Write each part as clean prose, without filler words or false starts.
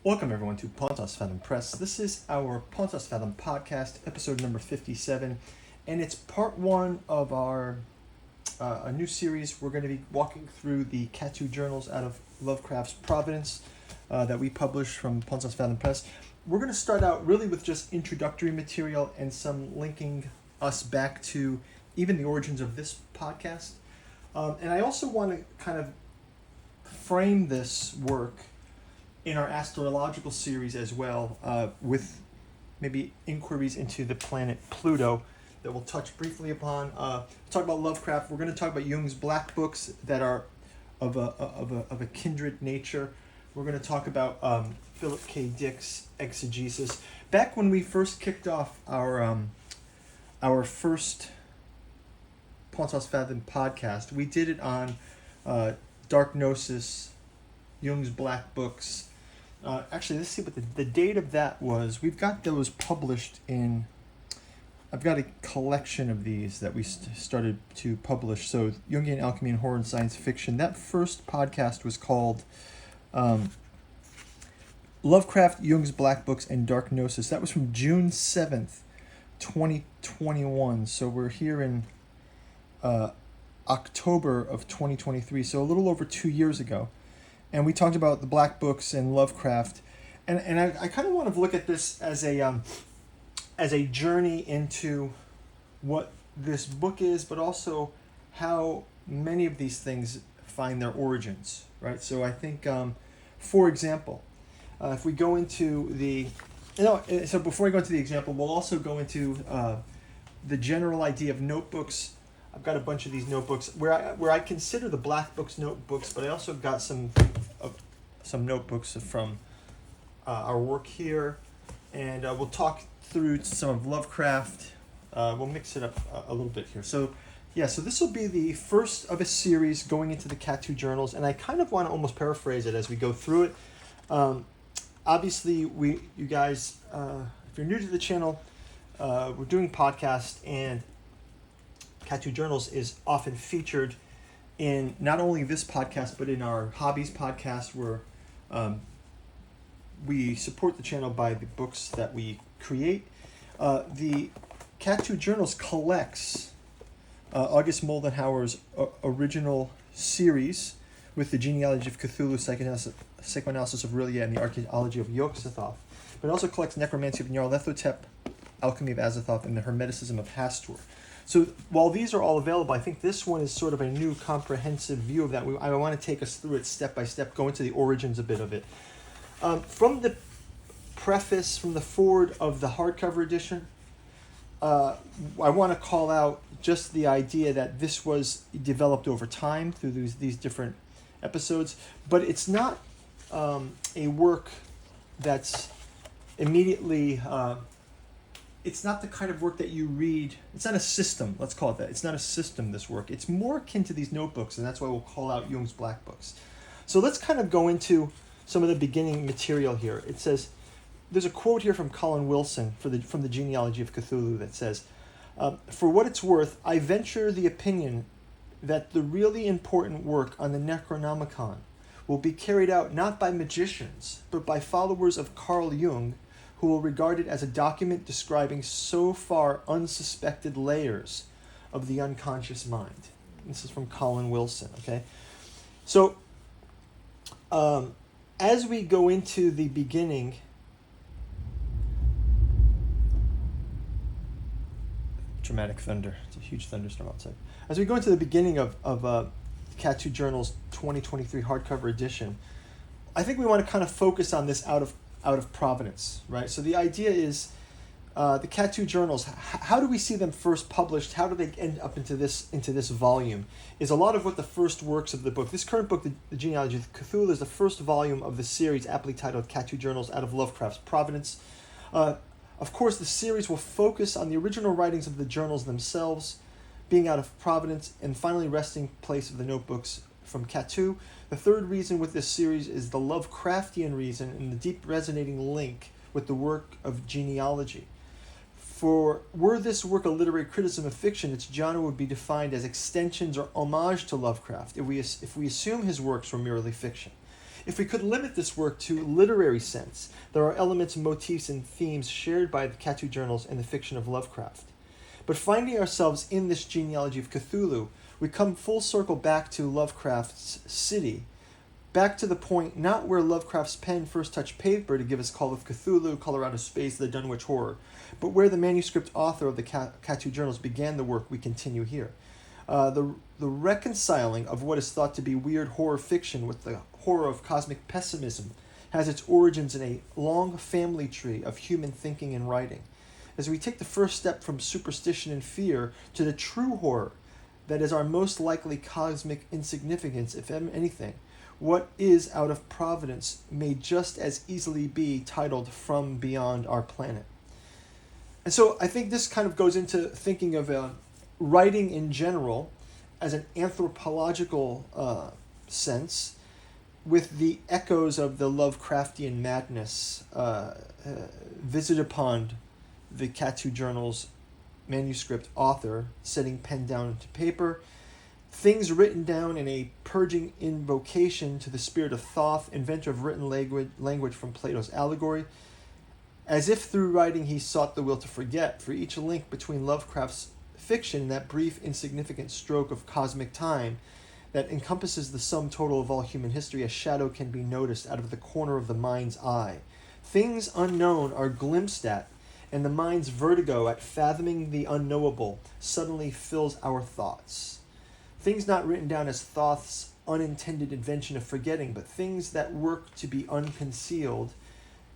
Welcome everyone to Pontos Fathom Press. This is our Pontos Fathom podcast, episode number 57, and it's part one of our a new series. We're going to be walking through the Kathu Journals out of Lovecraft's Providence that we published from Pontos Fathom Press. We're going to start out really with just introductory material and some linking us back to even the origins of this podcast. And I also want to kind of frame this work in our astrological series as well, with maybe inquiries into the planet Pluto that we'll touch briefly upon. Talk about Lovecraft. We're going to talk about Jung's Black Books that are of a kindred nature. We're going to talk about Phillip K. Dick's Exegesis. Back when we first kicked off our first Pontos Fathom podcast, we did it on Dark Gnosis, Jung's Black Books. Actually, let's see what the date of that was. We've got those published in... I've got a collection of these that we started to publish. So, Jungian Alchemy and Horror and Science Fiction. That first podcast was called Lovecraft, Jung's Black Books, and Dark Gnosis. That was from June 7th, 2021. So, we're here in October of 2023. So, a little over 2 years ago. And we talked about the Black Books and Lovecraft, and I kind of want to look at this as a journey into what this book is, but also how many of these things find their origins, right? So I think, for example, if we go into so before we go into the example, we'll also go into the general idea of notebooks. I've got a bunch of these notebooks where I consider the Black Books notebooks, but I also got some notebooks from our work here, and we'll talk through some of Lovecraft. We'll mix it up a little bit here. So this will be the first of a series going into the Kathu Journals, and I kind of want to almost paraphrase it as we go through it. Obviously, you guys, if you're new to the channel, we're doing podcasts, and Kathu Journals is often featured in not only this podcast, but in our hobbies podcast, where we support the channel by the books that we create. The Kathu Journals collects August Moldenhauer's original series with the genealogy of Cthulhu, psychoanalysis of Rilliet, and the archaeology of Yog-Sothoth. But it also collects necromancy of Nyarlathotep, alchemy of Azathoth, and the hermeticism of Hastur. So while these are all available, I think this one is sort of a new comprehensive view of that. I want to take us through it step by step, go into the origins a bit of it. From the preface, from the forward of the hardcover edition, I want to call out just the idea that this was developed over time through these different episodes, but it's not a work that's immediately... it's not the kind of work that you read. It's not a system, let's call it that. It's not a system, this work. It's more akin to these notebooks, and that's why we'll call out Jung's Black Books. So let's kind of go into some of the beginning material here. It says, there's a quote here from Colin Wilson from the genealogy of Cthulhu that says, for what it's worth, I venture the opinion that the really important work on the Necronomicon will be carried out not by magicians, but by followers of Carl Jung, who will regard it as a document describing so far unsuspected layers of the unconscious mind. This is from Colin Wilson, okay? So, as we go into the beginning, dramatic thunder, it's a huge thunderstorm outside. As we go into the beginning of Kathu Journals 2023 hardcover edition, I think we want to kind of focus on this out of Providence, right? So the idea is the Kathu Journals. How do we see them first published? How do they end up into this volume? Is a lot of what the first works of the book. This current book, the Genealogy of Cthulhu, is the first volume of the series, aptly titled Kathu Journals out of Lovecraft's Providence. Of course, the series will focus on the original writings of the journals themselves, being out of Providence, and finally resting place of the notebooks from Kathu. The third reason with this series is the Lovecraftian reason and the deep resonating link with the work of genealogy. For were this work a literary criticism of fiction, its genre would be defined as extensions or homage to Lovecraft if we assume his works were merely fiction. If we could limit this work to literary sense, there are elements, motifs, and themes shared by the Kathu Journals and the fiction of Lovecraft. But finding ourselves in this genealogy of Cthulhu, we come full circle back to Lovecraft's city, back to the point not where Lovecraft's pen first touched paper to give us Call of Cthulhu, Color Out of Space, The Dunwich Horror, but where the manuscript author of the Kathu Journals began the work we continue here. The reconciling of what is thought to be weird horror fiction with the horror of cosmic pessimism has its origins in a long family tree of human thinking and writing. As we take the first step from superstition and fear to the true horror that is our most likely cosmic insignificance, if anything, what is out of Providence may just as easily be titled From Beyond Our Planet. And so I think this kind of goes into thinking of writing in general as an anthropological sense, with the echoes of the Lovecraftian madness visited upon the Kathu Journals manuscript author, setting pen down to paper, things written down in a purging invocation to the spirit of Thoth, inventor of written language from Plato's allegory, as if through writing he sought the will to forget. For each link between Lovecraft's fiction and that brief, insignificant stroke of cosmic time that encompasses the sum total of all human history, a shadow can be noticed out of the corner of the mind's eye. Things unknown are glimpsed at, and the mind's vertigo at fathoming the unknowable suddenly fills our thoughts. Things not written down as Thoth's unintended invention of forgetting, but things that work to be unconcealed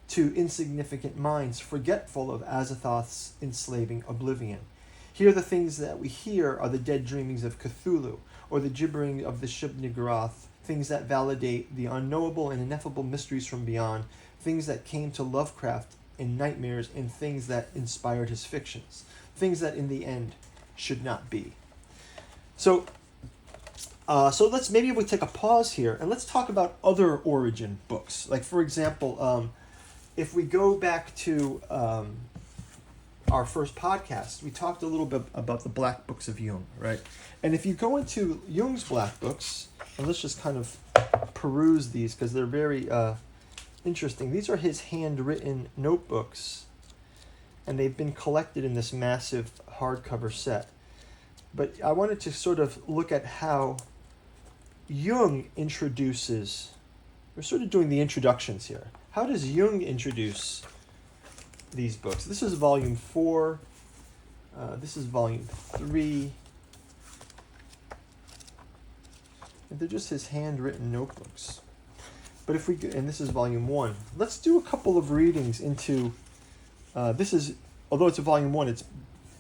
to insignificant minds, forgetful of Azathoth's enslaving oblivion. Here the things that we hear are the dead dreamings of Cthulhu, or the gibbering of the Shub-Niggurath, things that validate the unknowable and ineffable mysteries from beyond, things that came to Lovecraft in nightmares, and things that inspired his fictions, things that in the end should not be. So let's maybe we take a pause here and let's talk about other origin books. Like, for example, if we go back to our first podcast, we talked a little bit about the Black Books of Jung, right? And if you go into Jung's Black Books, and let's just kind of peruse these because they're very interesting. These are his handwritten notebooks, and they've been collected in this massive hardcover set. But I wanted to sort of look at how Jung introduces, we're sort of doing the introductions here. How does Jung introduce these books? This is volume 4. This is volume 3. And they're just his handwritten notebooks. But if we, and this is volume 1. Let's do a couple of readings into, this is, although it's a volume 1, it's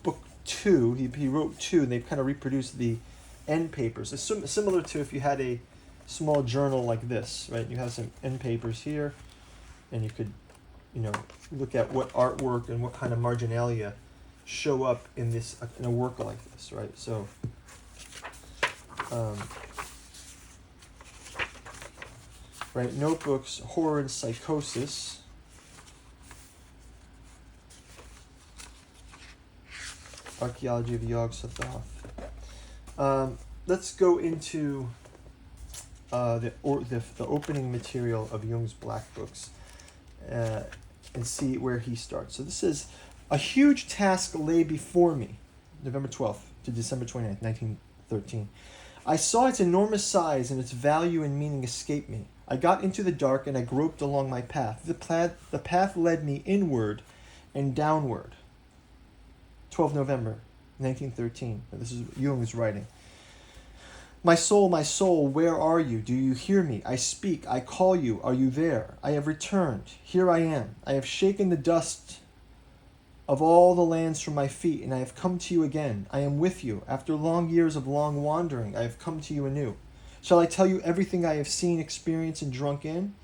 book 2. He wrote 2, and they've kind of reproduced the end papers. It's similar to if you had a small journal like this, right? You have some end papers here, and you could, look at what artwork and what kind of marginalia show up in this, in a work like this, right? So, right, notebooks, horror and psychosis. Archaeology of Yog-Sothoth. Let's go into the opening material of Jung's Black Books and see where he starts. So this is, a huge task lay before me, November 12th to December 29th, 1913. I saw its enormous size and its value and meaning escape me. I got into the dark and I groped along my path. The path led me inward and downward. 12 November 1913. This is Jung's writing. My soul, where are you? Do you hear me? I speak, I call you. Are you there? I have returned. Here I am. I have shaken the dust of all the lands from my feet, and I have come to you again. I am with you. After long years of long wandering, I have come to you anew. Shall I tell you everything I have seen, experienced, and drunk in?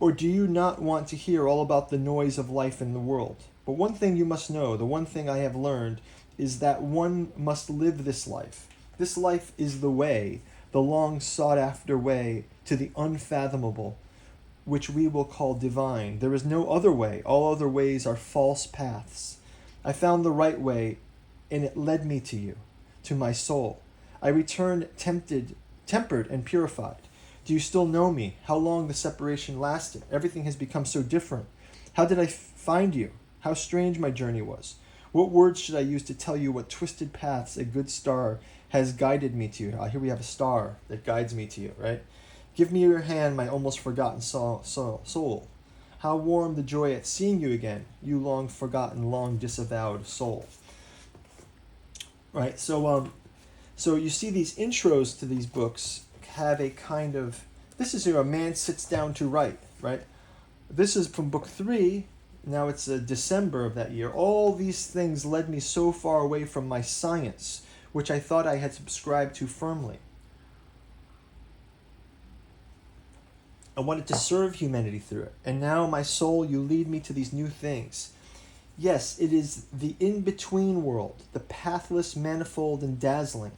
Or do you not want to hear all about the noise of life in the world? But one thing you must know, the one thing I have learned, is that one must live this life. This life is the way, the long sought-after way to the unfathomable, which we will call divine. There is no other way. All other ways are false paths. I found the right way, and it led me to you, to my soul. I returned tempered and purified. Do you still know me? How long the separation lasted? Everything has become so different. How did I find you? How strange my journey was. What words should I use to tell you what twisted paths a good star has guided me to? Here we have a star that guides me to you, right? Give me your hand, my almost forgotten soul. How warm the joy at seeing you again, you long forgotten, long disavowed soul. Right, so you see these intros to these books have a kind of, this is a man sits down to write, right? This is from book 3. Now it's December of that year. All these things led me so far away from my science, which I thought I had subscribed to firmly. I wanted to serve humanity through it. And now, my soul, you lead me to these new things. Yes, it is the in-between world, the pathless, manifold, and dazzling.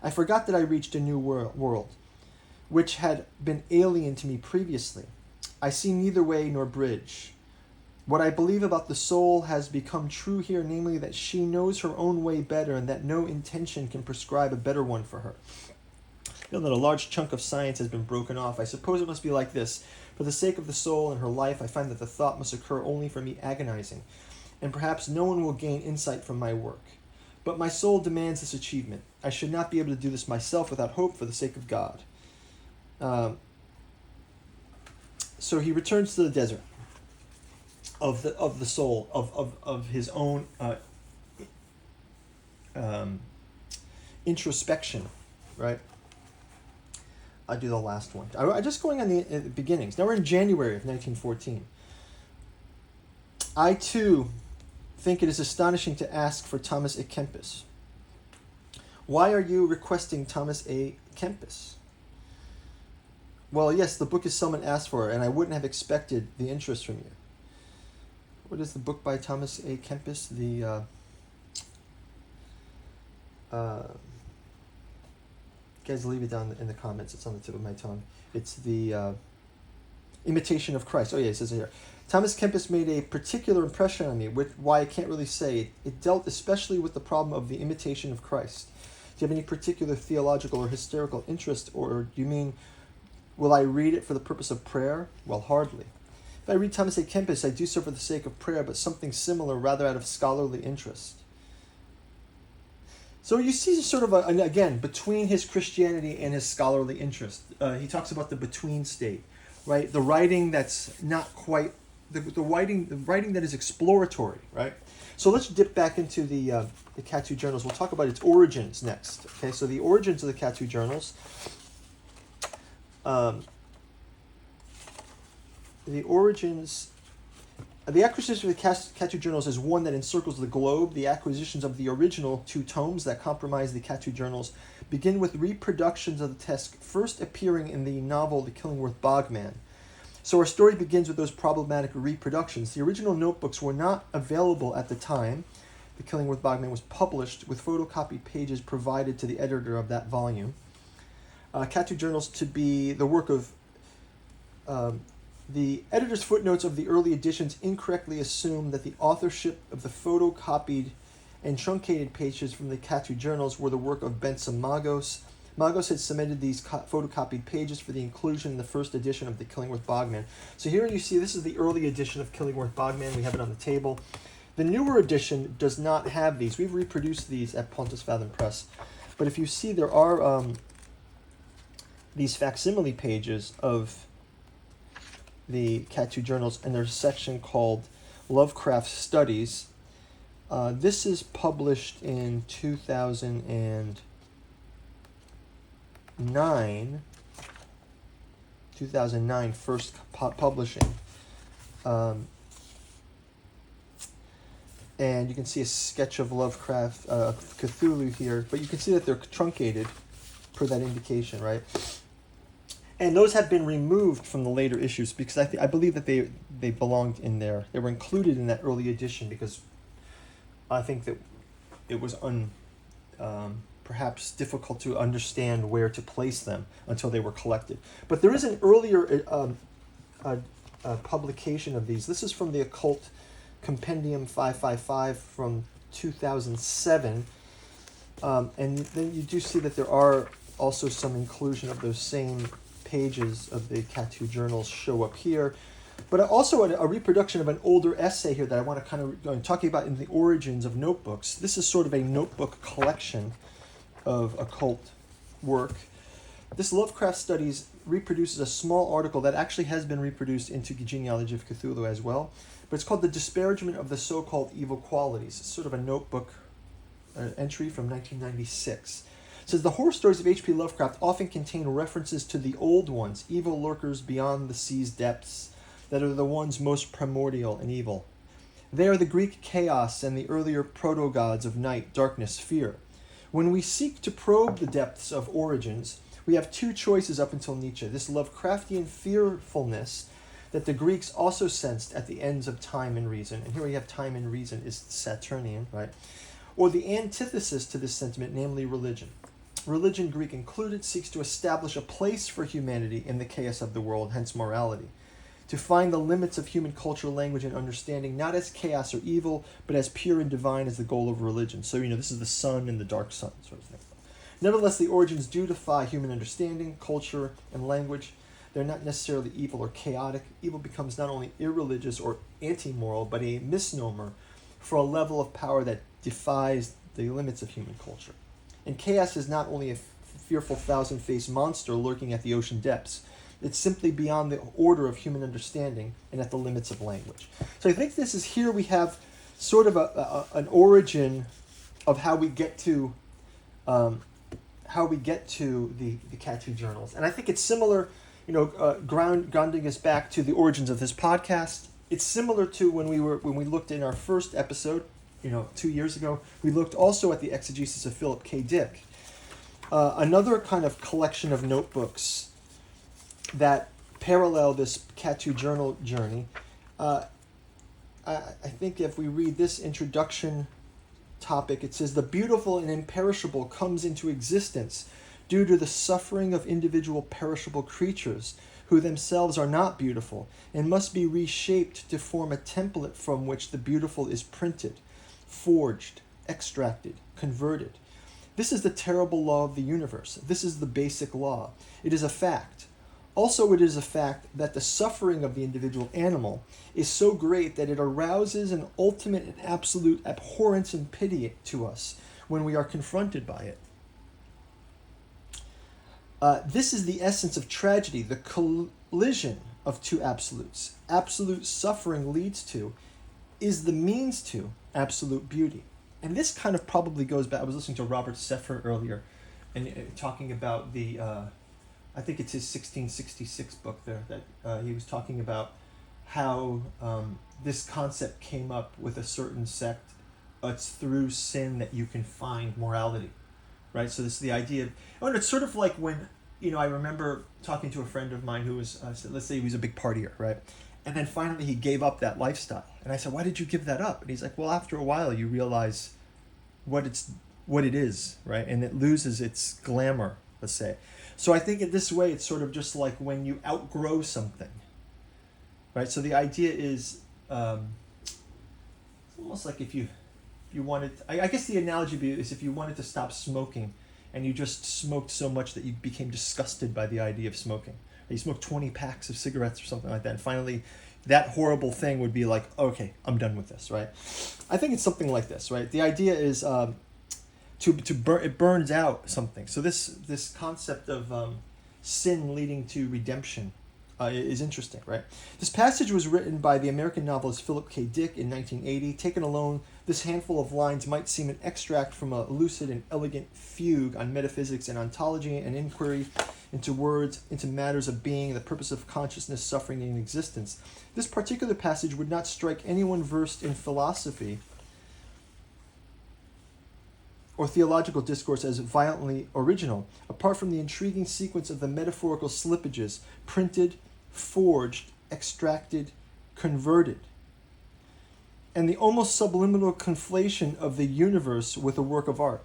I forgot that I reached a new world, which had been alien to me previously. I see neither way nor bridge. What I believe about the soul has become true here, namely that she knows her own way better and that no intention can prescribe a better one for her. Feel that a large chunk of science has been broken off. I suppose it must be like this. For the sake of the soul and her life, I find that the thought must occur only for me agonizing, and perhaps no one will gain insight from my work. But my soul demands this achievement. I should not be able to do this myself without hope for the sake of God. So he returns to the desert of the soul, of his own introspection, right? I'll do the last one. I'm just going on the beginnings. Now we're in January of 1914. I, too, think it is astonishing to ask for Thomas A. Kempis. Why are you requesting Thomas A. Kempis? Well, yes, the book is someone asked for, and I wouldn't have expected the interest from you. What is the book by Thomas A. Kempis? Guys, leave it down in the comments. It's on the tip of my tongue. It's the Imitation of Christ. Oh yeah, it says it here. Thomas Kempis made a particular impression on me, why I can't really say. It dealt especially with the problem of the imitation of Christ. Do you have any particular theological or historical interest, or do you mean, will I read it for the purpose of prayer? Well, hardly. If I read Thomas A. Kempis, I do so for the sake of prayer, but something similar rather out of scholarly interest. So you see sort of, again, between his Christianity and his scholarly interest. He talks about the between state, right? The writing that's not quite, the writing that is exploratory, right? So let's dip back into the Kathu Journals. We'll talk about its origins next. Okay, so the origins of the Kathu Journals. The acquisition of the Kathu Journals is one that encircles the globe. The acquisitions of the original 2 tomes that comprise the Kathu Journals begin with reproductions of the text first appearing in the novel The Killingworth Bogman. So our story begins with those problematic reproductions. The original notebooks were not available at the time The Killingworth Bogman was published, with photocopied pages provided to the editor of that volume. Kathu Journals to be the work of the editor's footnotes of the early editions incorrectly assume that the authorship of the photocopied and truncated pages from the Kathu Journals were the work of Bensa Magos. Magos had submitted these photocopied pages for the inclusion in the first edition of the Killingworth Bogman. So here you see this is the early edition of Killingworth Bogman. We have it on the table. The newer edition does not have these. We've reproduced these at Pontos Fathom Press. But if you see, there are these facsimile pages of the Kathu Journals, and there's a section called Lovecraft Studies. This is published in 2009, first publishing. And you can see a sketch of Lovecraft, Cthulhu here, but you can see that they're truncated per that indication, right? And those have been removed from the later issues because I believe that they belonged in there. They were included in that early edition because I think that it was perhaps difficult to understand where to place them until they were collected. But there is an earlier publication of these. This is from the Occult Compendium 555 from 2007. And then you do see that there are also some inclusion of those same pages of the Kathu Journals show up here. But also a reproduction of an older essay here that I want to kind of go talking about in the origins of notebooks. This is sort of a notebook collection of occult work. This Lovecraft Studies reproduces a small article that actually has been reproduced into the Genealogy of Cthulhu as well. But it's called The Disparagement of the So-Called Evil Qualities. It's sort of a notebook entry from 1996. It says, the horror stories of H.P. Lovecraft often contain references to the old ones, evil lurkers beyond the sea's depths, that are the ones most primordial and evil. They are the Greek chaos and the earlier proto-gods of night, darkness, fear. When we seek to probe the depths of origins, we have two choices up until Nietzsche. This Lovecraftian fearfulness that the Greeks also sensed at the ends of time and reason, and here we have time and reason is Saturnian, right? Or the antithesis to this sentiment, namely religion. Religion, Greek included, seeks to establish a place for humanity in the chaos of the world, hence morality. To find the limits of human culture, language, and understanding, not as chaos or evil, but as pure and divine as the goal of religion. So, this is the sun and the dark sun sort of thing. Nevertheless, the origins do defy human understanding, culture, and language. They're not necessarily evil or chaotic. Evil becomes not only irreligious or anti-moral, but a misnomer for a level of power that defies the limits of human culture. And chaos is not only a fearful thousand-faced monster lurking at the ocean depths. It's simply beyond the order of human understanding and at the limits of language. So I think this is here we have sort of an origin of how we get to the Kathu Journals, and I think it's similar. Grounding us back to the origins of this podcast. It's similar to when we looked in our first episode, 2 years ago. We looked also at the Exegesis of Phillip K. Dick, another kind of collection of notebooks that parallel this Kathu Journal journey. I think if we read this introduction topic, it says, the beautiful and imperishable comes into existence due to the suffering of individual perishable creatures who themselves are not beautiful and must be reshaped to form a template from which the beautiful is printed, forged, extracted, converted. This is the terrible law of the universe. This is the basic law. It is a fact. Also, it is a fact that the suffering of the individual animal is so great that it arouses an ultimate and absolute abhorrence and pity to us when we are confronted by it. This is the essence of tragedy, the collision of two absolutes. Absolute suffering leads to, is the means to, absolute beauty. And this kind of probably goes back. I was listening to Robert Seffer earlier and talking about the, I think it's his 1666 book there, that he was talking about how this concept came up with a certain sect. It's through sin that you can find morality. Right, so this is the idea of, and it's sort of like when, I remember talking to a friend of mine who was, let's say he was a big partier, right? And then finally he gave up that lifestyle. And I said, why did you give that up? And he's like, well, after a while you realize what it is, right? And it loses its glamour, let's say. So I think in this way, it's sort of just like when you outgrow something, right? So the idea is, it's almost like if you wanted, I guess the analogy is if you wanted to stop smoking and you just smoked so much that you became disgusted by the idea of smoking. You smoked 20 packs of cigarettes or something like that, and finally that horrible thing would be like, okay, I'm done with this, right? I think it's something like this, right? The idea is it burns out something. So this concept of sin leading to redemption is interesting, right? This passage was written by the American novelist Philip K. Dick in 1980. Taken alone, this handful of lines might seem an extract from a lucid and elegant fugue on metaphysics and ontology and inquiry into words, into matters of being, the purpose of consciousness, suffering, and existence. This particular passage would not strike anyone versed in philosophy or theological discourse as violently original, apart from the intriguing sequence of the metaphorical slippages, printed, forged, extracted, converted, and the almost subliminal conflation of the universe with a work of art.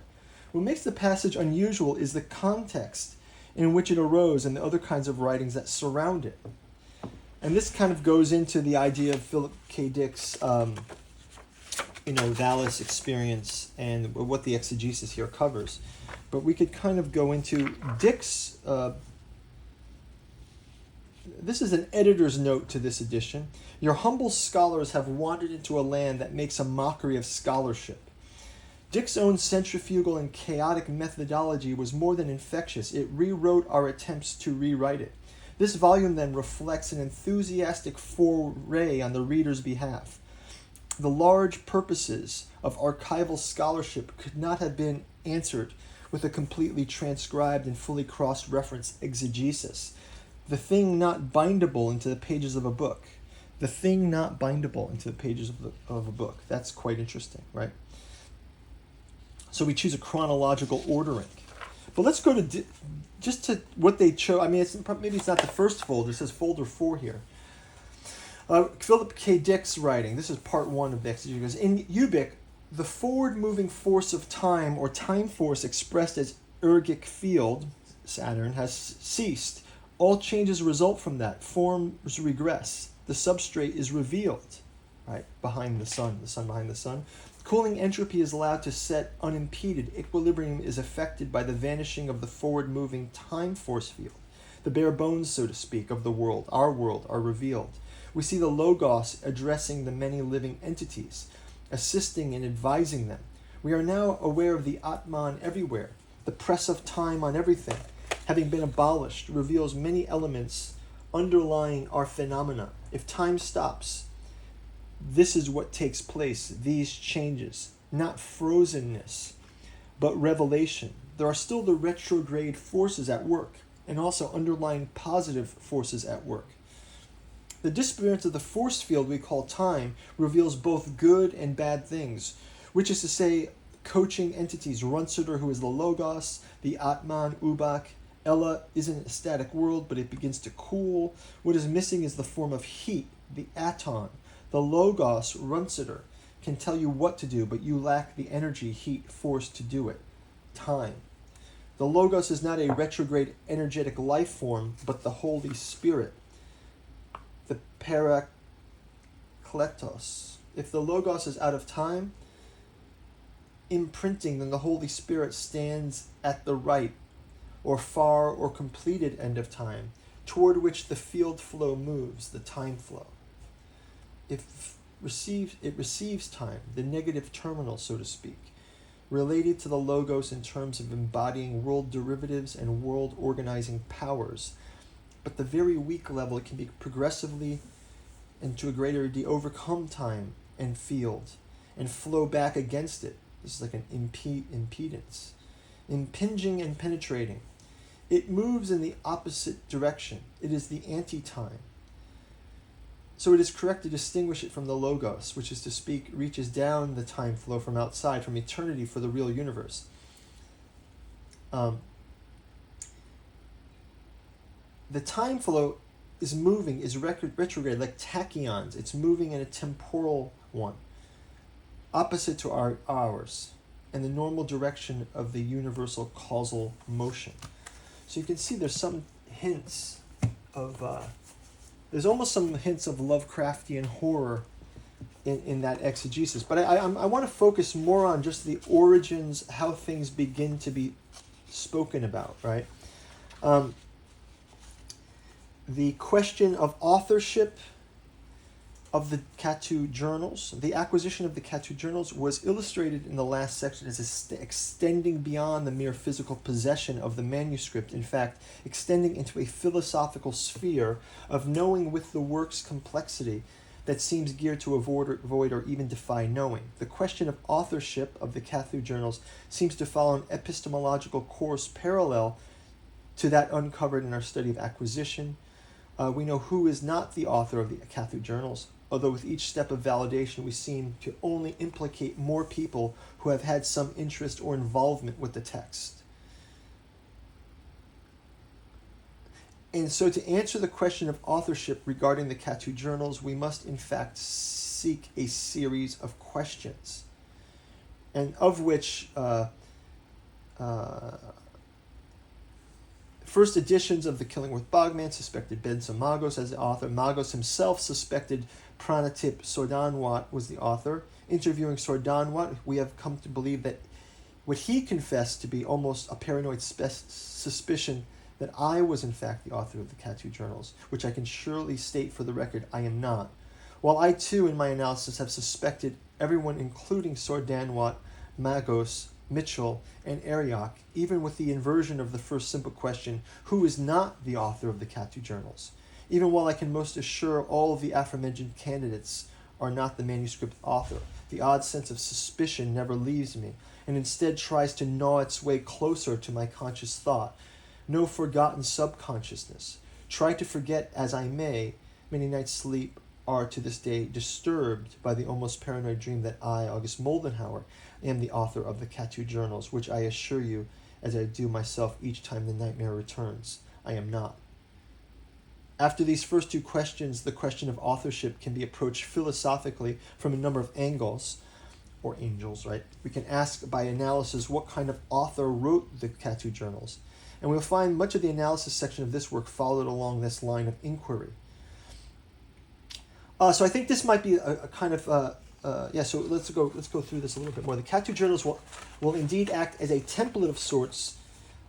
What makes the passage unusual is the context in which it arose and the other kinds of writings that surround it. And this kind of goes into the idea of Philip K. Dick's Dallas experience and what the exegesis here covers. But we could kind of go into Dick's this is an editor's note to this edition. Your humble scholars have wandered into a land that makes a mockery of scholarship. Dick's own centrifugal and chaotic methodology was more than infectious. It rewrote our attempts to rewrite it. This volume then reflects an enthusiastic foray on the reader's behalf. The large purposes of archival scholarship could not have been answered with a completely transcribed and fully cross-referenced exegesis. The thing not bindable into the pages of a book. The thing not bindable into the pages of a book. That's quite interesting, right? So we choose a chronological ordering. But let's go to just to what they chose. I mean, maybe it's not the first folder. It says folder 4 here. Philip K. Dick's writing. This is part 1 of the exegesis. In Ubik, the forward-moving force of time, or time force expressed as ergic field, Saturn, has ceased. All changes result from that. Forms regress. The substrate is revealed, right, behind the sun behind the sun. Cooling entropy is allowed to set unimpeded. Equilibrium is affected by the vanishing of the forward-moving time force field. The bare bones, so to speak, of the world, are revealed. We see the Logos addressing the many living entities, assisting and advising them. We are now aware of the Atman everywhere. The press of time on everything, having been abolished, reveals many elements underlying our phenomena. If time stops, this is what takes place, these changes, not frozenness, but revelation. There are still the retrograde forces at work, and also underlying positive forces at work. The disappearance of the force field we call time reveals both good and bad things, which is to say, coaching entities, Runsuder, who is the Logos, the Atman, Ubak. Ella isn't a static world, but it begins to cool. What is missing is the form of heat, the Aton. The Logos, Runsuder, can tell you what to do, but you lack the energy, heat, force to do it. Time. The Logos is not a retrograde energetic life form, but the Holy Spirit. The Heraclitus. If the Logos is out of time, imprinting, then the Holy Spirit stands at the right, or far, or completed end of time, toward which the field flow moves, the time flow. It receives time, the negative terminal, so to speak, related to the Logos in terms of embodying world derivatives and world organizing powers. But the very weak level, it can be progressively and to a greater degree overcome time and field and flow back against it. This is like an impedance. Impinging and penetrating. It moves in the opposite direction. It is the anti-time. So it is correct to distinguish it from the Logos, which is to speak, reaches down the time flow from outside, from eternity for the real universe. The time flow is moving, is retrograde, like tachyons. It's moving in a temporal one, opposite to ours, and the normal direction of the universal causal motion. So you can see there's some hints of... there's almost some hints of Lovecraftian horror in that exegesis. But I want to focus more on just the origins, how things begin to be spoken about, right? The question of authorship of the Kathu Journals. The acquisition of the Kathu Journals was illustrated in the last section as extending beyond the mere physical possession of the manuscript, in fact, extending into a philosophical sphere of knowing with the work's complexity that seems geared to avoid or even defy knowing. The question of authorship of the Kathu Journals seems to follow an epistemological course parallel to that uncovered in our study of acquisition. We know who is not the author of the Kathu Journals, although with each step of validation we seem to only implicate more people who have had some interest or involvement with the text. And so to answer the question of authorship regarding the Kathu Journals, we must in fact seek a series of questions, and of which first editions of the Killingworth Bogman suspected Bensa Magos as the author. Magos himself suspected Pranatip Sordanwat was the author. Interviewing Sordanwat, we have come to believe that what he confessed to be almost a paranoid suspicion that I was in fact the author of the Kathu Journals, which I can surely state for the record I am not. While I too in my analysis have suspected everyone including Sordanwat, Magos, Mitchell, and Ariok, even with the inversion of the first simple question, who is not the author of the Kathu Journals? Even while I can most assure all of the aforementioned candidates are not the manuscript author, the odd sense of suspicion never leaves me, and instead tries to gnaw its way closer to my conscious thought. No forgotten subconsciousness. Try to forget as I may, many nights' sleep are to this day disturbed by the almost paranoid dream that I, August Moldenhauer, am the author of the Kathu Journals, which I assure you, as I do myself each time the nightmare returns, I am not. After these first two questions, the question of authorship can be approached philosophically from a number of angles, or angels, right? We can ask by analysis what kind of author wrote the Kathu Journals, and we'll find much of the analysis section of this work followed along this line of inquiry. So I think this might be a kind of so let's go through this a little bit more. The Kathu Journals will indeed act as a template of sorts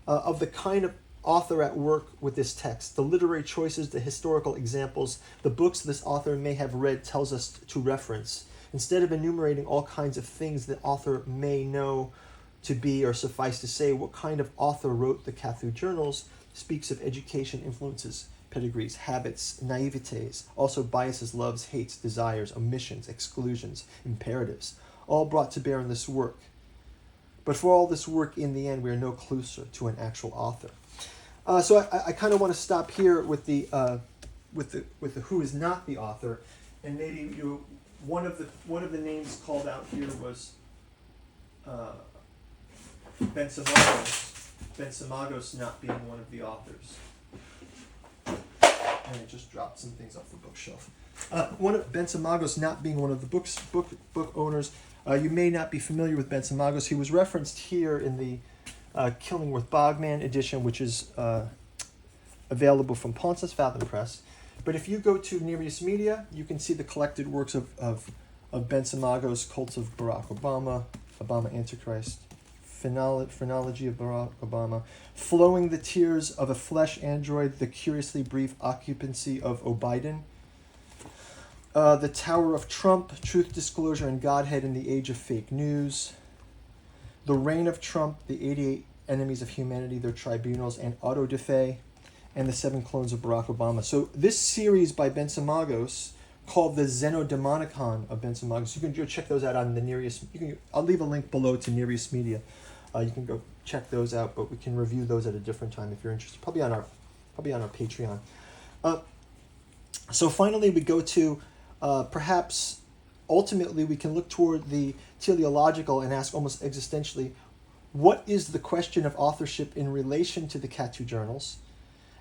of the kind of author at work with this text. The literary choices, the historical examples, the books this author may have read tells us to reference. Instead of enumerating all kinds of things the author may know to be, or suffice to say, what kind of author wrote the Kathu Journals speaks of education, influences, pedigrees, habits, naivetes, also biases, loves, hates, desires, omissions, exclusions, imperatives, all brought to bear in this work. But for all this work, in the end, we are no closer to an actual author. So I kind of want to stop here with the who is not the author, and maybe one of the names called out here was Bensa Magos. Bensa Magos not being one of the authors. And I just dropped some things off the bookshelf. One of Bensa Magos not being one of the book owners. You may not be familiar with Bensa Magos. He was referenced here in the Killingworth Bogman edition, which is available from Pontos Fathom Press. But if you go to Nereus Media, you can see the collected works of Bensa Magos, Cults of Barack Obama, Obama Antichrist, Phrenology of Barack Obama, Flowing the Tears of a Flesh Android, The Curiously Brief Occupancy of O'Biden, The Tower of Trump, Truth, Disclosure, and Godhead in the Age of Fake News, The Reign of Trump, The 88 Enemies of Humanity, Their Tribunals, and Autodafé, and The 7 Clones of Barack Obama. So this series by Bensa Magos, called the Xenodemonicon of Bensa Magos, you can go check those out on the Nereus. I'll leave a link below to Nereus Media. You can go check those out, but we can review those at a different time if you're interested. Probably on our Patreon. So finally, we go to perhaps ultimately we can look toward the teleological and ask almost existentially, what is the question of authorship in relation to the Kathu Journals?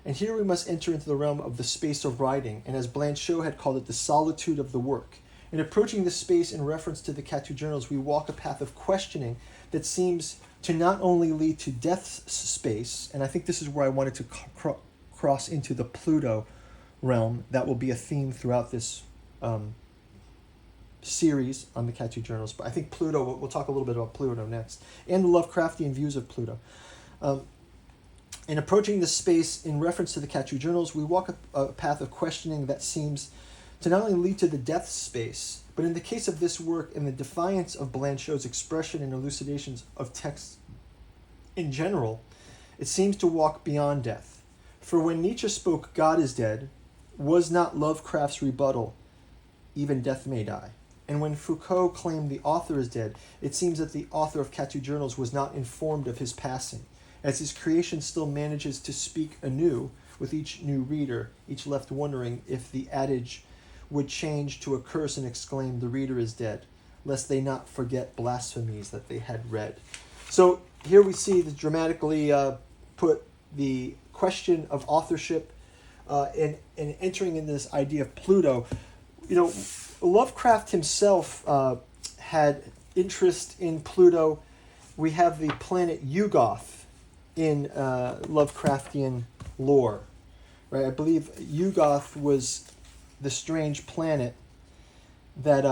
And here we must enter into the realm of the space of writing, and as Blanchot had called it, the solitude of the work. In approaching this space in reference to the Kathu Journals, we walk a path of questioning that seems to not only lead to death's space, and I think this is where I wanted to cross into the Pluto realm. That will be a theme throughout this series on the Kathu Journals, but I think Pluto, we'll talk a little bit about Pluto next, and the Lovecraftian views of Pluto. In approaching this space in reference to the Kathu Journals, we walk a path of questioning that seems to not only lead to the death space, but in the case of this work, in the defiance of Blanchot's expression and elucidations of text in general, it seems to walk beyond death. For when Nietzsche spoke, God is dead, was not Lovecraft's rebuttal, even death may die? And when Foucault claimed the author is dead, it seems that the author of Kathu Journals was not informed of his passing, as his creation still manages to speak anew with each new reader, each left wondering if the adage would change to a curse and exclaim, the reader is dead, lest they not forget blasphemies that they had read. So here we see the dramatically put the question of authorship and entering into this idea of Pluto. You know, Lovecraft himself had interest in Pluto. We have the planet Yugoth in Lovecraftian lore, right? I believe Yugoth was the strange planet that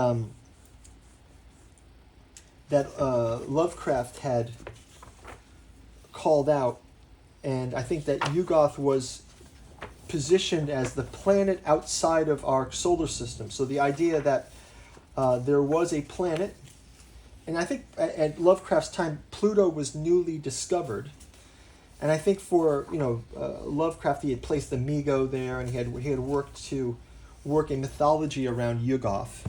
Lovecraft had called out And I think that Yugoth was positioned as the planet outside of our solar system. So the idea that there was a planet, and I think at Lovecraft's time, Pluto was newly discovered. And I think for Lovecraft, he had placed the Migo there, and he had worked a mythology around Yugoth.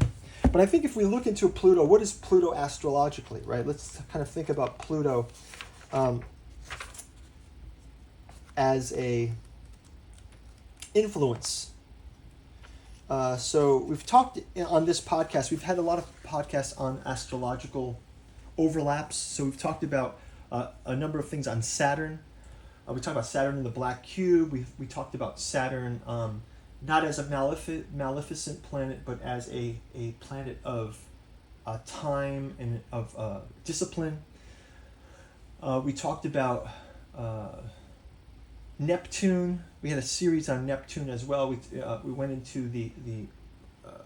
But I think if we look into Pluto, what is Pluto astrologically, right? Let's kind of think about Pluto as a influence. So we've talked on this podcast, we've had a lot of podcasts on astrological overlaps. So we've talked about a number of things on Saturn. We talked about Saturn in the black cube. We talked about Saturn not as a maleficent planet, but as a planet of time and of discipline. We talked about Neptune. We had a series on Neptune as well. We went into the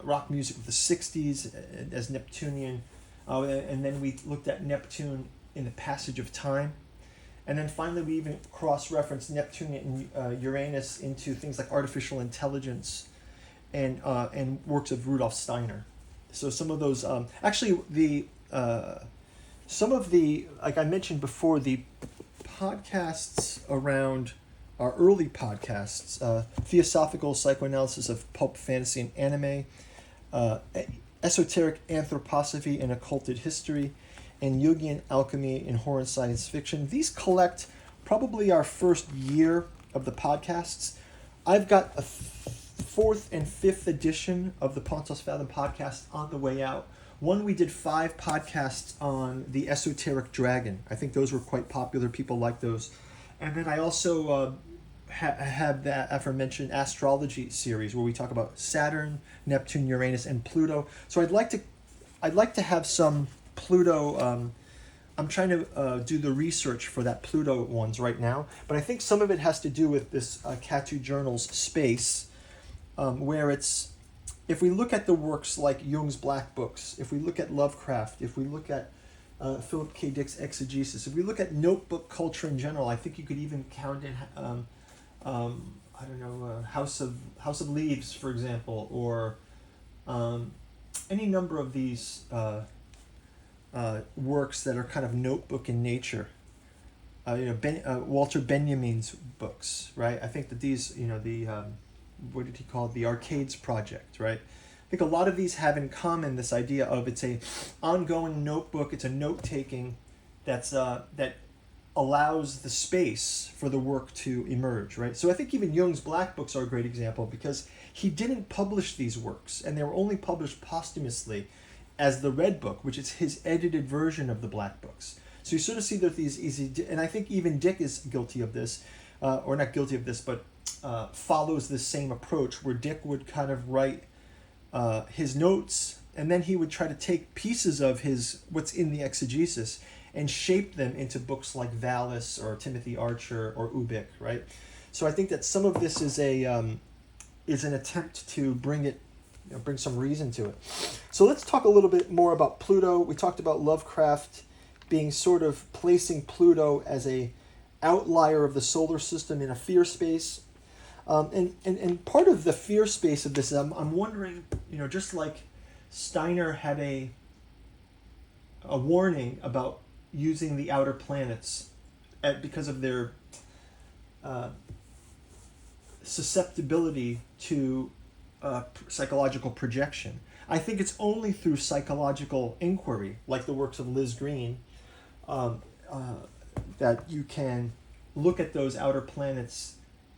rock music of the 60s as Neptunian. And then we looked at Neptune in the passage of time. And then finally, we even cross-referenced Neptune and Uranus into things like artificial intelligence and works of Rudolf Steiner. So some of those, some of the, like I mentioned before, the podcasts around our early podcasts, Theosophical Psychoanalysis of Pulp Fantasy and Anime, Esoteric Anthroposophy and Occulted History, and Jungian Alchemy in Horror and Science Fiction. These collect probably our first year of the podcasts. I've got a fourth and fifth edition of the Pontos Fathom podcast on the way out. One, we did 5 podcasts on the Esoteric Dragon. I think those were quite popular. People like those. And then I also have that aforementioned astrology series where we talk about Saturn, Neptune, Uranus, and Pluto. So I'd like to have some Pluto. I'm trying to do the research for that Pluto ones right now, but I think some of it has to do with this Kathu Journals space, where it's, if we look at the works like Jung's Black Books, if we look at Lovecraft, if we look at Philip K. Dick's Exegesis, if we look at notebook culture in general, I think you could even count in House of Leaves, for example, or any number of these works that are kind of notebook in nature. Walter Benjamin's books, right? I think that these, what did he call it? The Arcades Project, right? I think a lot of these have in common this idea of it's a ongoing notebook, it's a note-taking that allows the space for the work to emerge, right? So I think even Jung's Black Books are a great example because he didn't publish these works, and they were only published posthumously as the Red Book, which is his edited version of the Black Books. So you sort of see that these easy, and I think even Dick is guilty of this, or not guilty of this, but follows this same approach where Dick would kind of write his notes, and then he would try to take pieces of what's in the exegesis and shape them into books like Valis or Timothy Archer or Ubik, right? So I think that some of this is an attempt to bring some reason to it. So let's talk a little bit more about Pluto. We talked about Lovecraft being sort of placing Pluto as a outlier of the solar system in a fear space. And part of the fear space of this, I'm wondering, just like Steiner had a warning about using the outer planets because of their susceptibility to psychological projection. I think it's only through psychological inquiry, like the works of Liz Green, that you can look at those outer planets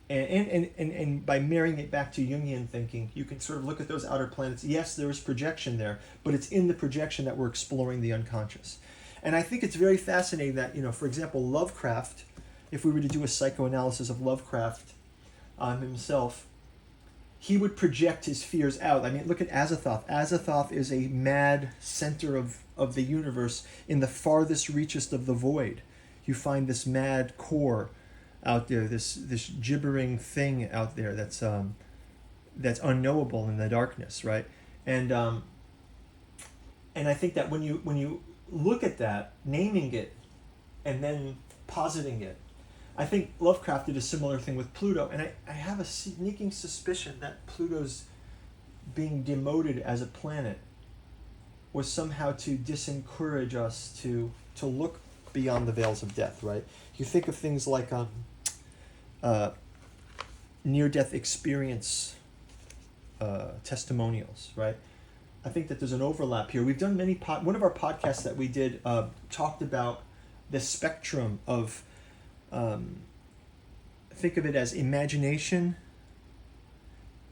and by marrying it back to Jungian thinking, you can sort of look at those outer planets. Yes, there is projection there, but it's in the projection that we're exploring the unconscious. And I think it's very fascinating that, for example, Lovecraft, if we were to do a psychoanalysis of Lovecraft himself, he would project his fears out. I mean, look at Azathoth. Azathoth is a mad center of the universe in the farthest reaches of the void. You find this mad core out there, this gibbering thing out there that's unknowable in the darkness, right? And I think that when you look at that, naming it, and then positing it, I think Lovecraft did a similar thing with Pluto, and I have a sneaking suspicion that Pluto's being demoted as a planet was somehow to disencourage us to look beyond the veils of death, right? You think of things like near-death experience testimonials, right? I think that there's an overlap here. We've done many one of our podcasts that we did talked about the spectrum of think of it as imagination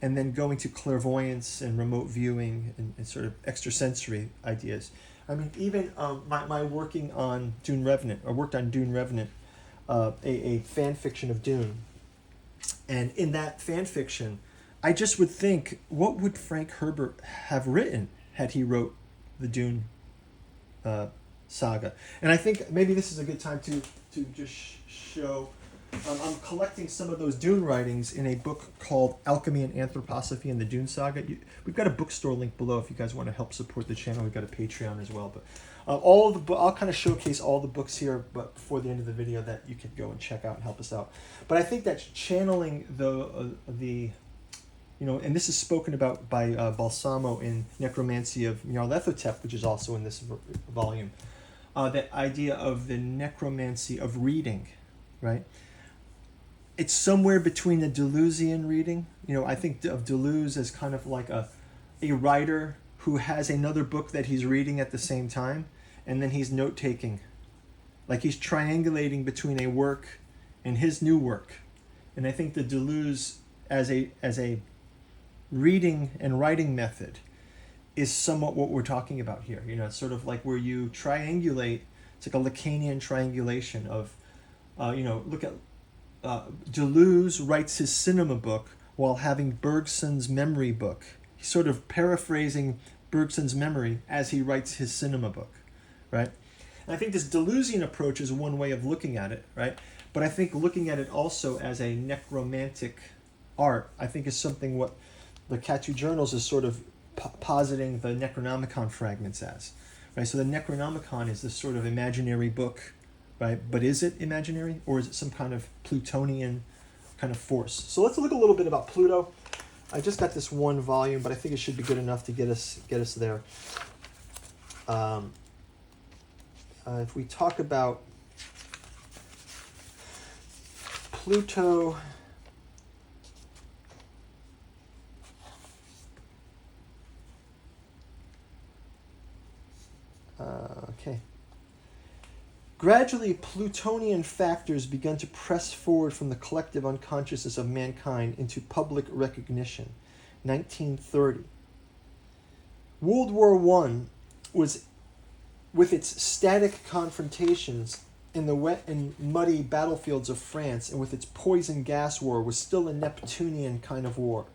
and then going to clairvoyance and remote viewing and sort of extrasensory ideas. I mean, even my working on Dune Revenant, I worked on Dune Revenant, a fan fiction of Dune. And in that fan fiction, I just would think, what would Frank Herbert have written had he wrote the Dune saga? And I think maybe this is a good time to just show. I'm collecting some of those Dune writings in a book called Alchemy and Anthroposophy and the Dune Saga. We've got a bookstore link below if you guys want to help support the channel. We've got a Patreon as well. But I'll kind of showcase all the books here, but before the end of the video that you could go and check out and help us out. But I think that channeling the and this is spoken about by Balsamo in Necromancy of Nyarlathotep, which is also in this volume. That idea of the necromancy of reading, right? It's somewhere between a Deleuzian reading. I think of Deleuze as kind of like a writer who has another book that he's reading at the same time, and then he's note-taking. Like he's triangulating between a work and his new work. And I think the Deleuze as a reading and writing method is somewhat what we're talking about here. It's sort of like where you triangulate. It's like a Lacanian triangulation of, look at Deleuze writes his cinema book while having Bergson's memory book. He's sort of paraphrasing Bergson's memory as he writes his cinema book, right? And I think this Deleuzian approach is one way of looking at it, right? But I think looking at it also as a necromantic art, I think is something what the Kathu Journals is sort of positing the Necronomicon fragments as, right? So the Necronomicon is this sort of imaginary book, right? But is it imaginary, or is it some kind of Plutonian kind of force? So let's look a little bit about Pluto. I just got this one volume, but I think it should be good enough to get us there. If we talk about Pluto, okay. Gradually, Plutonian factors began to press forward from the collective unconsciousness of mankind into public recognition. 1930. World War I was, with its static confrontations in the wet and muddy battlefields of France and with its poison gas war, was still a Neptunian kind of war,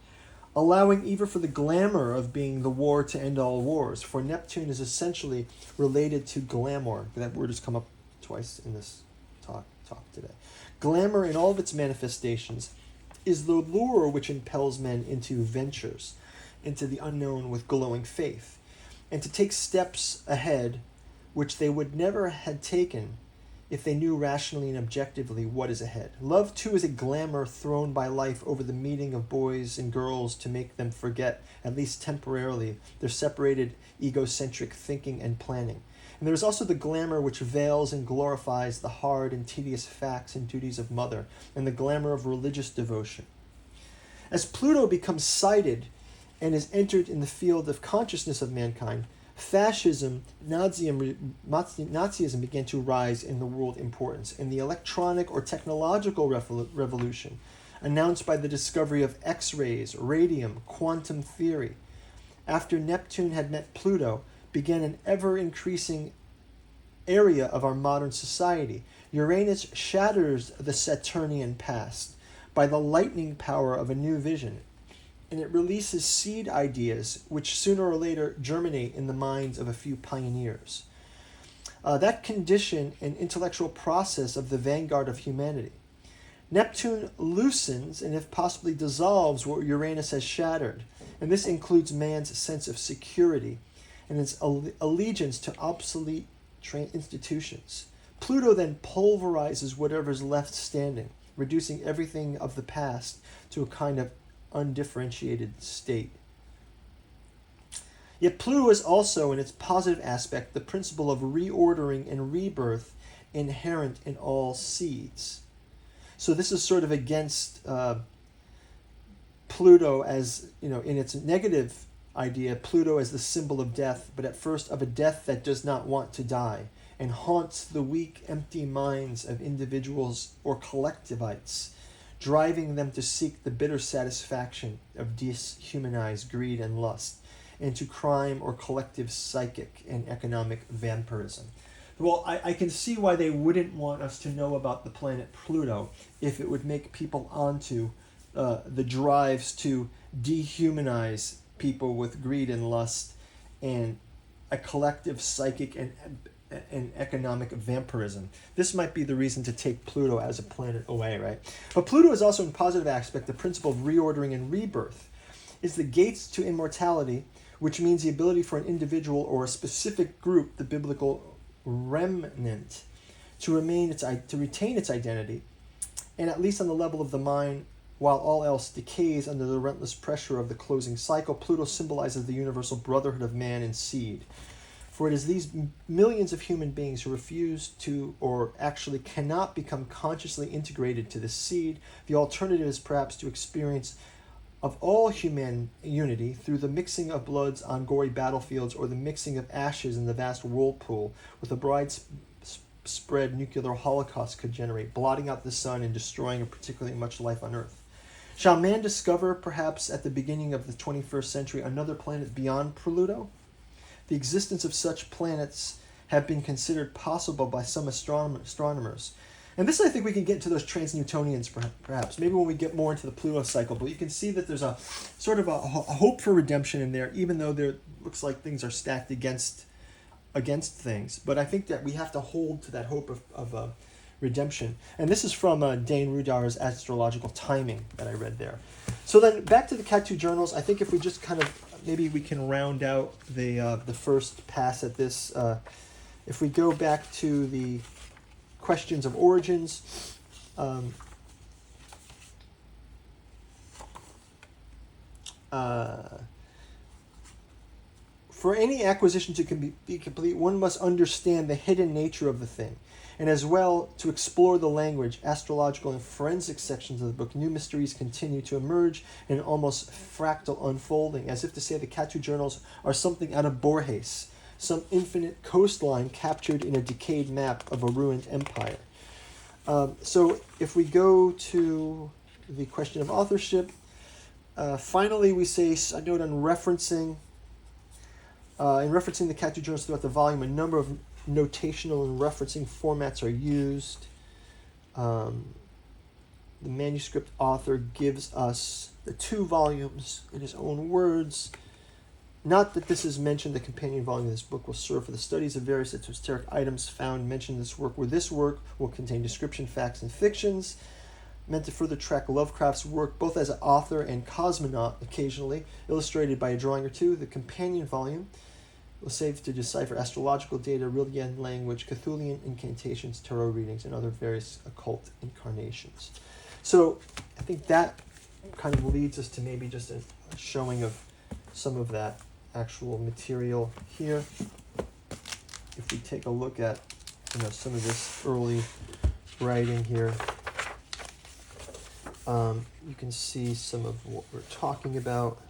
allowing even for the glamour of being the war to end all wars, for Neptune is essentially related to glamour. That word has come up twice in this talk today. Glamour in all of its manifestations is the lure which impels men into ventures, into the unknown with glowing faith, and to take steps ahead which they would never have taken if they knew rationally and objectively what is ahead. Love, too, is a glamour thrown by life over the meeting of boys and girls to make them forget, at least temporarily, their separated egocentric thinking and planning. And there is also the glamour which veils and glorifies the hard and tedious facts and duties of mother, and the glamour of religious devotion. As Pluto becomes sighted and is entered in the field of consciousness of mankind, fascism, Nazism began to rise in the world importance, and the electronic or technological revolution, announced by the discovery of X-rays, radium, quantum theory, after Neptune had met Pluto, began an ever-increasing area of our modern society. Uranus shatters the Saturnian past by the lightning power of a new vision, and it releases seed ideas which sooner or later germinate in the minds of a few pioneers. That condition and intellectual process of the vanguard of humanity. Neptune loosens and if possibly dissolves what Uranus has shattered, and this includes man's sense of security and its allegiance to obsolete institutions. Pluto then pulverizes whatever's left standing, reducing everything of the past to a kind of undifferentiated state. Yet Pluto is also, in its positive aspect, the principle of reordering and rebirth inherent in all seeds. So this is sort of against Pluto as, in its negative idea, Pluto as the symbol of death, but at first of a death that does not want to die, and haunts the weak, empty minds of individuals or collectivites, driving them to seek the bitter satisfaction of dehumanized greed and lust, into crime or collective psychic and economic vampirism. Well, I can see why they wouldn't want us to know about the planet Pluto if it would make people onto the drives to dehumanize people with greed and lust and a collective psychic and economic vampirism. This might be the reason to take Pluto as a planet away, right? But Pluto is also, in positive aspect, the principle of reordering and rebirth. It's the gates to immortality, which means the ability for an individual or a specific group, the biblical remnant, to retain its identity, and at least on the level of the mind, while all else decays under the relentless pressure of the closing cycle. Pluto symbolizes the universal brotherhood of man and seed. For it is these millions of human beings who refuse to, or actually cannot become consciously integrated to the seed. The alternative is perhaps to experience of all human unity through the mixing of bloods on gory battlefields, or the mixing of ashes in the vast whirlpool with a widespread nuclear holocaust could generate, blotting out the sun and destroying particularly much life on Earth. Shall man discover, perhaps at the beginning of the 21st century, another planet beyond Pluto? The existence of such planets have been considered possible by some astronomers. And this, I think, we can get into those trans-Newtonians, perhaps, maybe when we get more into the Pluto cycle. But you can see that there's a sort of a hope for redemption in there, even though there looks like things are stacked against things. But I think that we have to hold to that hope of redemption. And this is from Dane Rudar's Astrological Timing that I read there. So then back to the Kathu Journals. I think if we just kind of, maybe we can round out the first pass at this. If we go back to the questions of origins, for any acquisition to be complete, one must understand the hidden nature of the thing, and as well to explore the language, astrological, and forensic sections of the book. New mysteries continue to emerge in almost fractal unfolding, as if to say the Kathu Journals are something out of Borges, some infinite coastline captured in a decayed map of a ruined empire. So if we go to the question of authorship, finally we say, a note on referencing, in referencing the Kathu Journals throughout the volume, a number of notational and referencing formats are used. The manuscript author gives us the 2 volumes in his own words. Not that this is mentioned, the companion volume of this book will serve for the studies of various esoteric items found mentioned in this work, where this work will contain description, facts, and fictions, meant to further track Lovecraft's work, both as an author and cosmonaut occasionally, illustrated by a drawing or two. The companion volume will save to decipher astrological data, Rillian language, Cthulhian incantations, tarot readings, and other various occult incarnations. So I think that kind of leads us to maybe just a showing of some of that actual material here. If we take a look at some of this early writing here, you can see some of what we're talking about.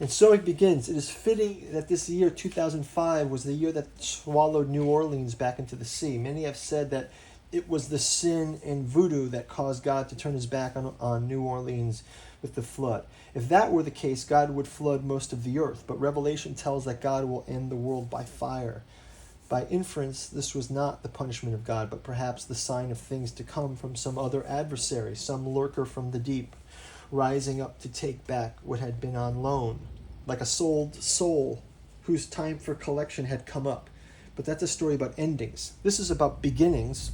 And so it begins. It is fitting that this year, 2005, was the year that swallowed New Orleans back into the sea. Many have said that it was the sin and voodoo that caused God to turn his back on New Orleans with the flood. If that were the case, God would flood most of the earth. But Revelation tells that God will end the world by fire. By inference, this was not the punishment of God, but perhaps the sign of things to come from some other adversary, some lurker from the deep, rising up to take back what had been on loan, like a sold soul whose time for collection had come up. But that's a story about endings. This is about beginnings.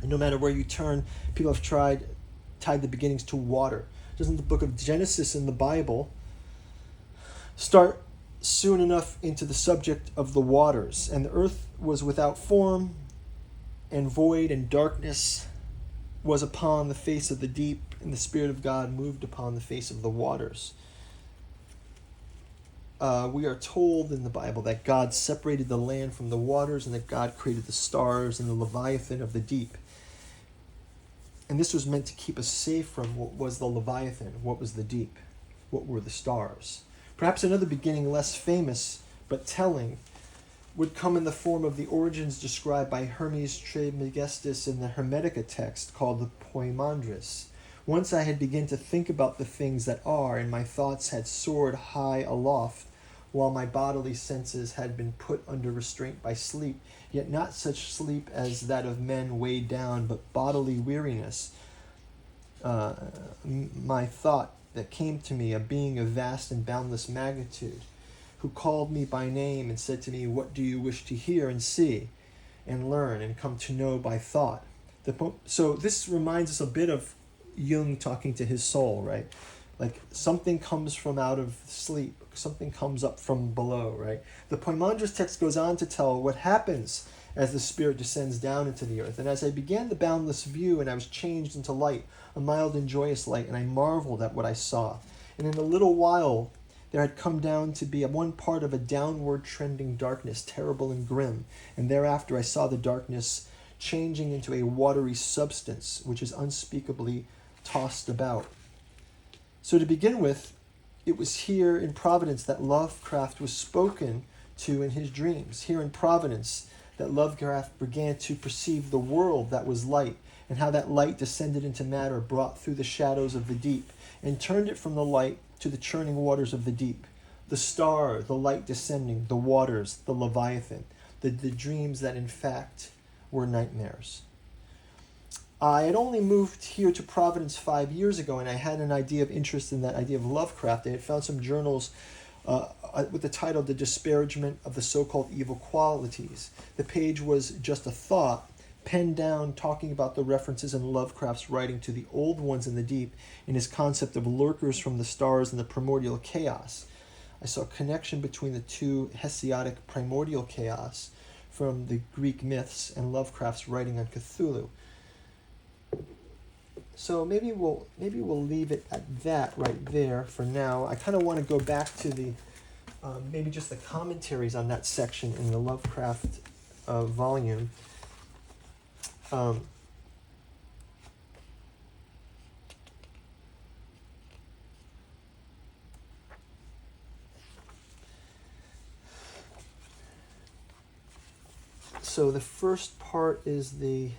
And no matter where you turn, people have tied the beginnings to water. doesn't the book of Genesis in the Bible start soon enough into the subject of the waters? And the earth was without form and void, and darkness was upon the face of the deep, and the Spirit of God moved upon the face of the waters. We are told in the Bible that God separated the land from the waters, and that God created the stars and the Leviathan of the deep. And this was meant to keep us safe from what was the Leviathan, what was the deep, what were the stars. Perhaps another beginning, less famous but telling, would come in the form of the origins described by Hermes Trismegistus in the Hermetica text called the Poimandres. Once I had begun to think about the things that are, and my thoughts had soared high aloft, while my bodily senses had been put under restraint by sleep, yet not such sleep as that of men weighed down, but bodily weariness. My thought that came to me, a being of vast and boundless magnitude, who called me by name and said to me, "What do you wish to hear and see and learn and come to know by thought?" So this reminds us a bit of Jung talking to his soul, right? Like something comes from out of sleep, something comes up from below, right? The Poimandres text goes on to tell what happens as the spirit descends down into the earth. And as I began the boundless view, and I was changed into light, a mild and joyous light, and I marveled at what I saw. And in a little while there had come down to be one part of a downward trending darkness, terrible and grim. And thereafter I saw the darkness changing into a watery substance, which is unspeakably tossed about. So to begin with, it was here in Providence that Lovecraft was spoken to in his dreams. Here in Providence that Lovecraft began to perceive the world that was light, and how that light descended into matter, brought through the shadows of the deep, and turned it from the light to the churning waters of the deep. The star, the light descending, the waters, the Leviathan, the dreams that in fact were nightmares. I had only moved here to Providence 5 years ago, and I had an idea of interest in that idea of Lovecraft. I had found some journals with the title "The Disparagement of the So-Called Evil Qualities." The page was just a thought, penned down, talking about the references in Lovecraft's writing to the old ones in the deep, in his concept of lurkers from the stars and the primordial chaos. I saw a connection between the two Hesiodic primordial chaos from the Greek myths and Lovecraft's writing on Cthulhu. So maybe we'll leave it at that right there for now. I kind of want to go back to the maybe just the commentaries on that section in the Lovecraft volume. So the first part is the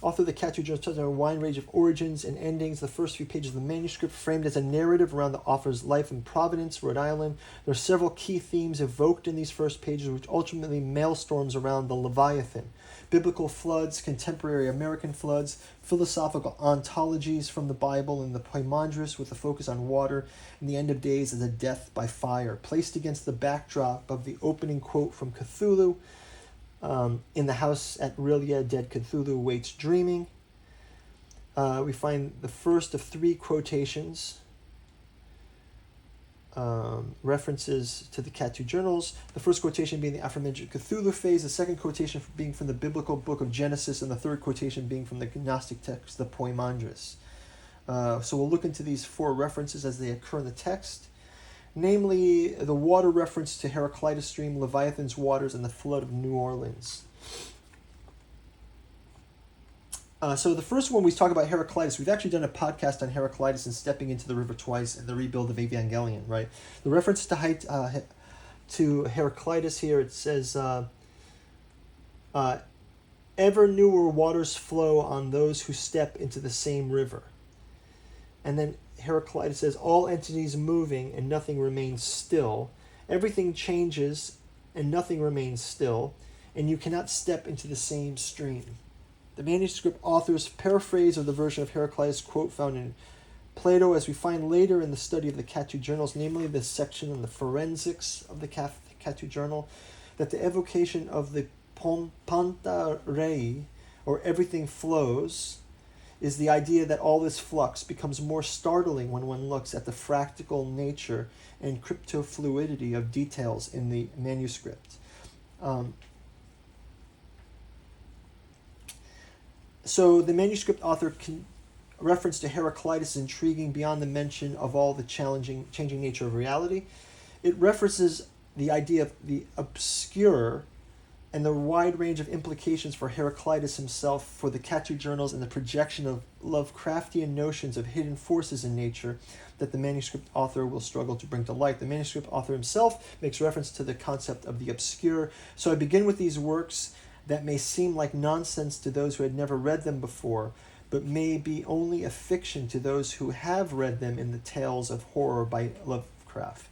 author of the Kathu Journals tells a wide range of origins and endings. The first few pages of the manuscript framed as a narrative around the author's life in Providence, Rhode Island. There are several key themes evoked in these first pages, which ultimately maelstorms around the Leviathan. Biblical floods, contemporary American floods, philosophical ontologies from the Bible and the Poimandres with a focus on water, and the end of days as a death by fire, placed against the backdrop of the opening quote from Cthulhu. In the house at Rillia, dead Cthulhu waits dreaming. We find the first of three quotations, references to the Kathu Journals. The first quotation being the aforementioned Cthulhu phase, the second quotation being from the biblical book of Genesis, and the third quotation being from the Gnostic text, the Poimandres. So we'll look into these four references as they occur in the text. Namely, the water reference to Heraclitus stream, Leviathan's waters, and the flood of New Orleans. So the first one we talk about Heraclitus. We've actually done a podcast on Heraclitus and stepping into the river twice in the rebuild of Evangelion, right? The reference to Heraclitus here, it says, ever newer waters flow on those who step into the same river. And then Heraclitus says, all entities moving and nothing remains still. Everything changes and nothing remains still, and you cannot step into the same stream. The manuscript author's paraphrase of the version of Heraclitus quote found in Plato, as we find later in the study of the Kathu Journals, namely the section on the forensics of the Kathu Journal, that the evocation of the Panta Rei, or everything flows, is the idea that all this flux becomes more startling when one looks at the fractal nature and cryptofluidity of details in the manuscript. So the manuscript author reference to Heraclitus is intriguing beyond the mention of all the changing nature of reality. It references the idea of the obscure and the wide range of implications for Heraclitus himself, for the Kathu Journals, and the projection of Lovecraftian notions of hidden forces in nature that the manuscript author will struggle to bring to light. The manuscript author himself makes reference to the concept of the obscure. So I begin with these works that may seem like nonsense to those who had never read them before, but may be only a fiction to those who have read them in the tales of horror by Lovecraft.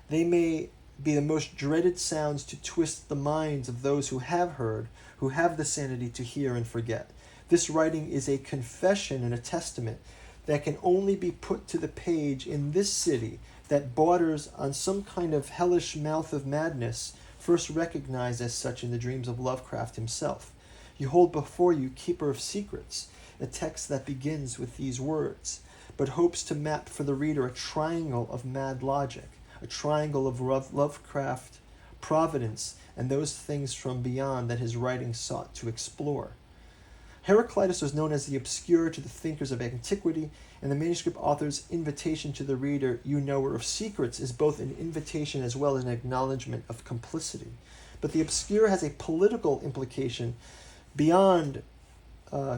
They may be the most dreaded sounds to twist the minds of those who have heard, who have the sanity to hear and forget. This writing is a confession and a testament that can only be put to the page in this city that borders on some kind of hellish mouth of madness, first recognized as such in the dreams of Lovecraft himself. You hold before you, Keeper of Secrets, a text that begins with these words, but hopes to map for the reader a triangle of mad logic, a triangle of Lovecraft, Providence, and those things from beyond that his writing sought to explore. Heraclitus was known as the obscure to the thinkers of antiquity, and the manuscript author's invitation to the reader, you knower of secrets, is both an invitation as well as an acknowledgement of complicity. But the obscure has a political implication beyond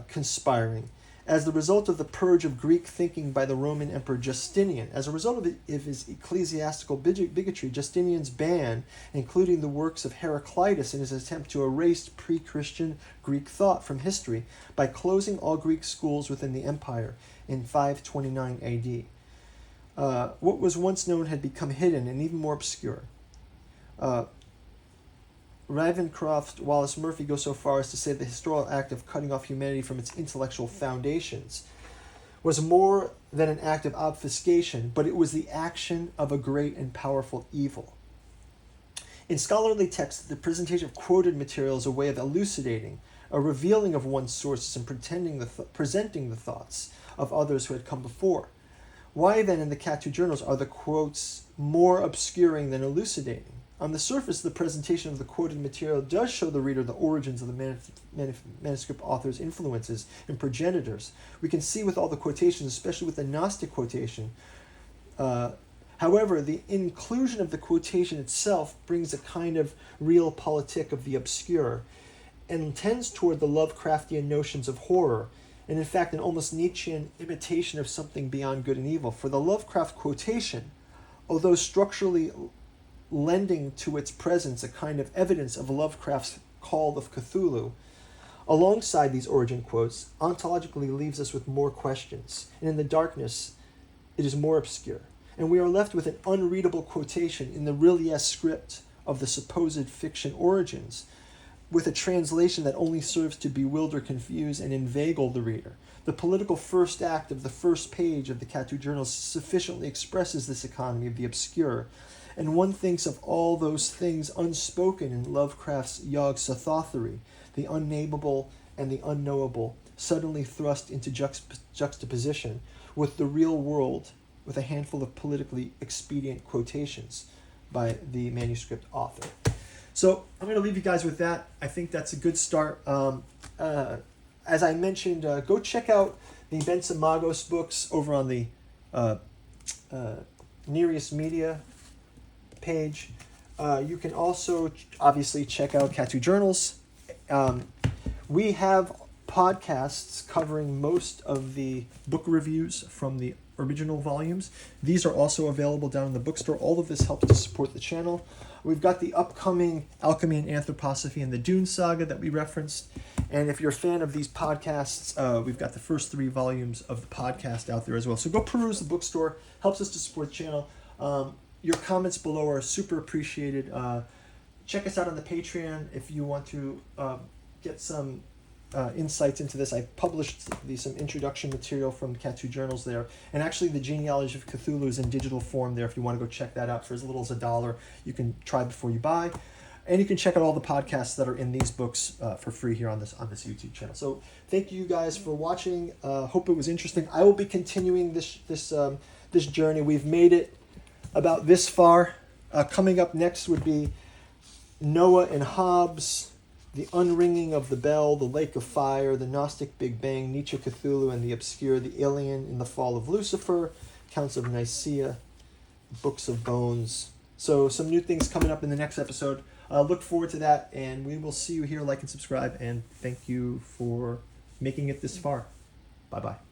conspiring. As the result of the purge of Greek thinking by the Roman Emperor Justinian, as a result of his ecclesiastical bigotry, Justinian's ban, including the works of Heraclitus in his attempt to erase pre-Christian Greek thought from history by closing all Greek schools within the empire in 529 AD. What was once known had become hidden and even more obscure. Ravencroft Wallace Murphy goes so far as to say the historical act of cutting off humanity from its intellectual foundations was more than an act of obfuscation, but it was the action of a great and powerful evil. In scholarly texts, the presentation of quoted material is a way of elucidating, a revealing of one's sources and presenting the thoughts of others who had come before. Why then in the Kathu Journals are the quotes more obscuring than elucidating? On the surface, the presentation of the quoted material does show the reader the origins of the manuscript author's influences and progenitors. We can see with all the quotations, especially with the Gnostic quotation. However, the inclusion of the quotation itself brings a kind of realpolitik of the obscure and tends toward the Lovecraftian notions of horror, and in fact an almost Nietzschean imitation of something beyond good and evil. For the Lovecraft quotation, although structurally lending to its presence a kind of evidence of Lovecraft's Call of Cthulhu, alongside these origin quotes, ontologically leaves us with more questions, and in the darkness, it is more obscure. And we are left with an unreadable quotation in the Rillier script of the supposed fiction origins, with a translation that only serves to bewilder, confuse, and inveigle the reader. The political first act of the first page of the Kathu Journals sufficiently expresses this economy of the obscure, and one thinks of all those things unspoken in Lovecraft's Yog-Sothothery, the unnameable and the unknowable, suddenly thrust into juxtaposition with the real world, with a handful of politically expedient quotations by the manuscript author. So I'm going to leave you guys with that. I think that's a good start. As I mentioned, go check out the Bensa Magos books over on the Nereus Media page. You can also obviously check out Kathu Journals. We have podcasts covering most of the book reviews from the original volumes. These are also available down in the bookstore. All of this helps to support the channel. We've got the upcoming Alchemy and Anthroposophy and the Dune Saga that we referenced. And if you're a fan of these podcasts, we've got the first 3 volumes of the podcast out there as well. So go peruse the bookstore. Helps us to support the channel. Your comments below are super appreciated. Check us out on the Patreon if you want to get some insights into this. I published some introduction material from Kathu Journals there. And actually the Genealogy of Cthulhu is in digital form there if you want to go check that out for as little as $1. You can try before you buy. And you can check out all the podcasts that are in these books for free here on this YouTube channel. So thank you guys for watching. Hope it was interesting. I will be continuing this journey. We've made it about this far. Coming up next would be Noah and Hobbes, the unringing of the bell, the lake of fire, the Gnostic Big Bang, Nietzsche, Cthulhu, and the obscure, the alien in the fall of Lucifer, Counts of Nicaea, Books of Bones. So some new things coming up in the next episode. Look forward to that, and we will see you here. Like and subscribe, and thank you for making it this far. Bye-bye.